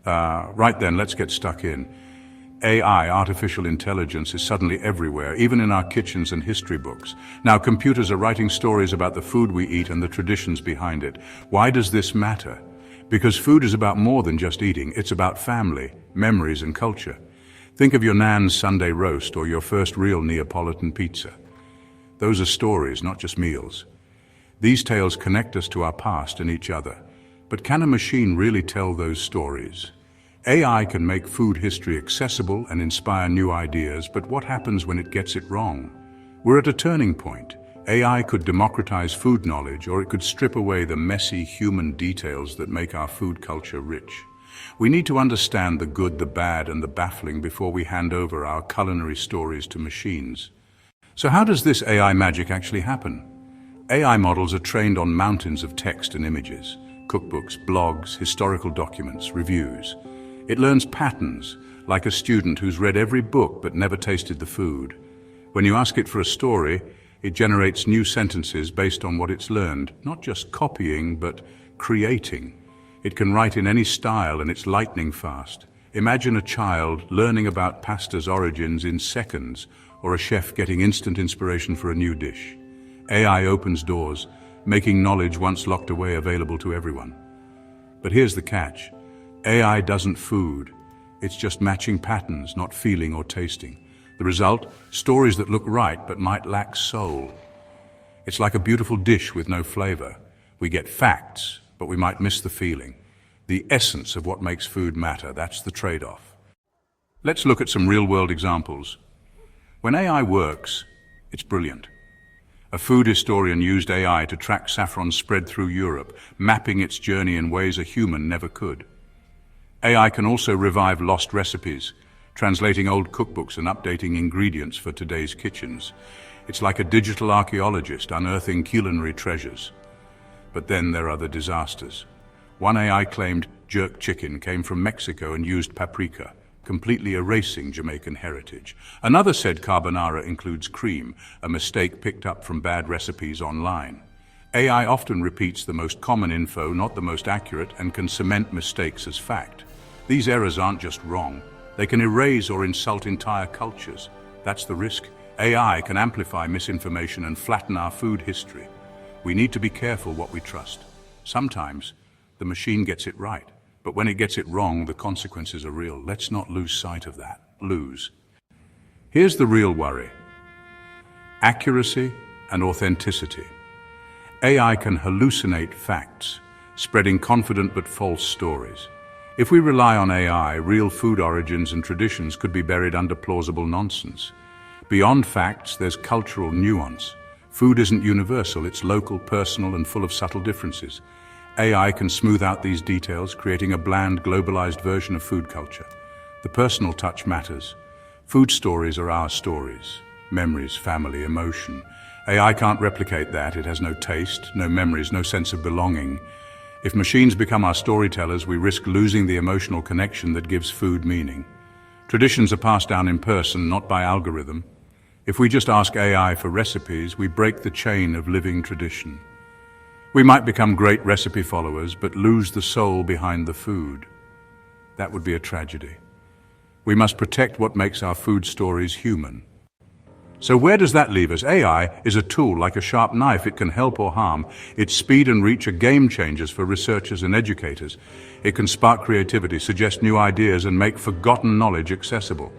Right then, let's get stuck in. AI, artificial intelligence, is suddenly everywhere, even in our kitchens and history books. Now, computers are writing stories about the food we eat and the traditions behind it. Why does this matter? Because food is about more than just eating. It's about family, memories, and culture. Think of your nan's Sunday roast or your first real Neapolitan pizza. Those are stories, not just meals. These tales connect us to our past and each other. But can a machine really tell those stories? AI can make food history accessible and inspire new ideas, but what happens when it gets it wrong? We're at a turning point. AI could democratize food knowledge, or it could strip away the messy human details that make our food culture rich. We need to understand the good, the bad, and the baffling before we hand over our culinary stories to machines. So how does this AI magic actually happen? AI models are trained on mountains of text and images, cookbooks, blogs, historical documents, reviews. It learns patterns, like a student who's read every book but never tasted the food. When you ask it for a story, it generates new sentences based on what it's learned, not just copying, but creating. It can write in any style and it's lightning fast. Imagine a child learning about pasta's origins in seconds, or a chef getting instant inspiration for a new dish. AI opens doors, making knowledge once locked away available to everyone. But here's the catch. AI doesn't food. It's just matching patterns, not feeling or tasting. The result? Stories that look right but might lack soul. It's like a beautiful dish with no flavor. We get facts, but we might miss the feeling. The essence of what makes food matter, that's the trade-off. Let's look at some real-world examples. When AI works, it's brilliant. A food historian used AI to track saffron's spread through Europe, mapping its journey in ways a human never could. AI can also revive lost recipes, translating old cookbooks and updating ingredients for today's kitchens. It's like a digital archaeologist unearthing culinary treasures. But then there are the disasters. One AI claimed jerk chicken came from Mexico and used paprika, completely erasing Jamaican heritage. Another said carbonara includes cream, a mistake picked up from bad recipes online. AI often repeats the most common info, not the most accurate, and can cement mistakes as fact. These errors aren't just wrong. They can erase or insult entire cultures. That's the risk. AI can amplify misinformation and flatten our food history. We need to be careful what we trust. Sometimes the machine gets it right, but when it gets it wrong, the consequences are real. Let's not lose sight of that. Here's the real worry. Accuracy and authenticity. AI can hallucinate facts, spreading confident but false stories. If we rely on AI, real food origins and traditions could be buried under plausible nonsense. Beyond facts, there's cultural nuance. Food isn't universal, it's local, personal, and full of subtle differences. AI can smooth out these details, creating a bland, globalized version of food culture. The personal touch matters. Food stories are our stories. Memories, family, emotion. AI can't replicate that. It has no taste, no memories, no sense of belonging. If machines become our storytellers, we risk losing the emotional connection that gives food meaning. Traditions are passed down in person, not by algorithm. If we just ask AI for recipes, we break the chain of living tradition. We might become great recipe followers, but lose the soul behind the food. That would be a tragedy. We must protect what makes our food stories human. So where does that leave us? AI is a tool like a sharp knife. It can help or harm. Its speed and reach are game changers for researchers and educators. It can spark creativity, suggest new ideas, and make forgotten knowledge accessible.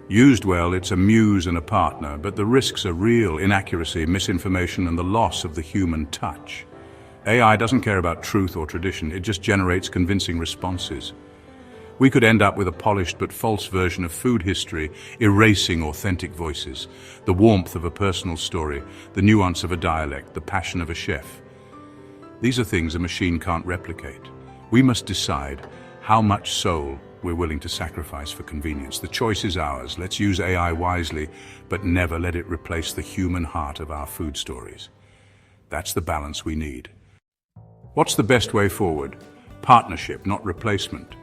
Used well, it's a muse and a partner, but the risks are real: inaccuracy, misinformation, and the loss of the human touch. AI doesn't care about truth or tradition. It just generates convincing responses. We could end up with a polished but false version of food history, erasing authentic voices, the warmth of a personal story, the nuance of a dialect, the passion of a chef. These are things a machine can't replicate. We must decide how much soul we're willing to sacrifice for convenience. The choice is ours. Let's use AI wisely, but never let it replace the human heart of our food stories. That's the balance we need. What's the best way forward? Partnership, not replacement.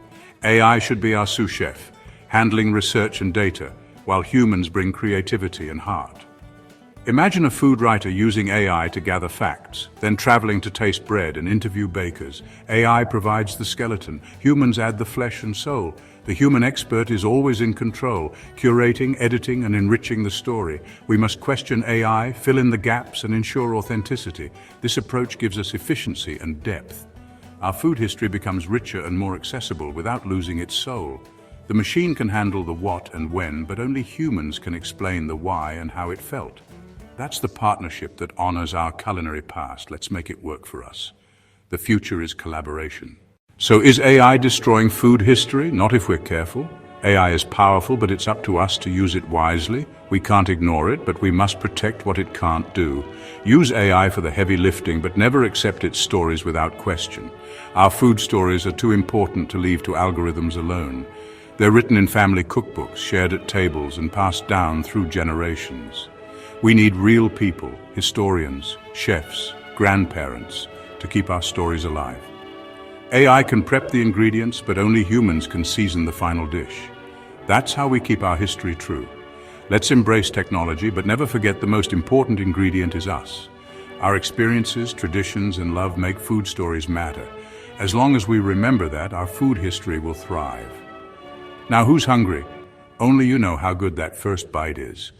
AI should be our sous chef, handling research and data, while humans bring creativity and heart. Imagine a food writer using AI to gather facts, then traveling to taste bread and interview bakers. AI provides the skeleton, humans add the flesh and soul. The human expert is always in control, curating, editing, and enriching the story. We must question AI, fill in the gaps, and ensure authenticity. This approach gives us efficiency and depth. Our food history becomes richer and more accessible without losing its soul. The machine can handle the what and when, but only humans can explain the why and how it felt. That's the partnership that honors our culinary past. Let's make it work for us. The future is collaboration. So is AI destroying food history? Not if we're careful. AI is powerful, but it's up to us to use it wisely. We can't ignore it, but we must protect what it can't do. Use AI for the heavy lifting, but never accept its stories without question. Our food stories are too important to leave to algorithms alone. They're written in family cookbooks, shared at tables, and passed down through generations. We need real people, historians, chefs, grandparents, to keep our stories alive. AI can prep the ingredients, but only humans can season the final dish. That's how we keep our history true. Let's embrace technology, but never forget the most important ingredient is us. Our experiences, traditions, and love make food stories matter. As long as we remember that, our food history will thrive. Now, who's hungry? Only you know how good that first bite is.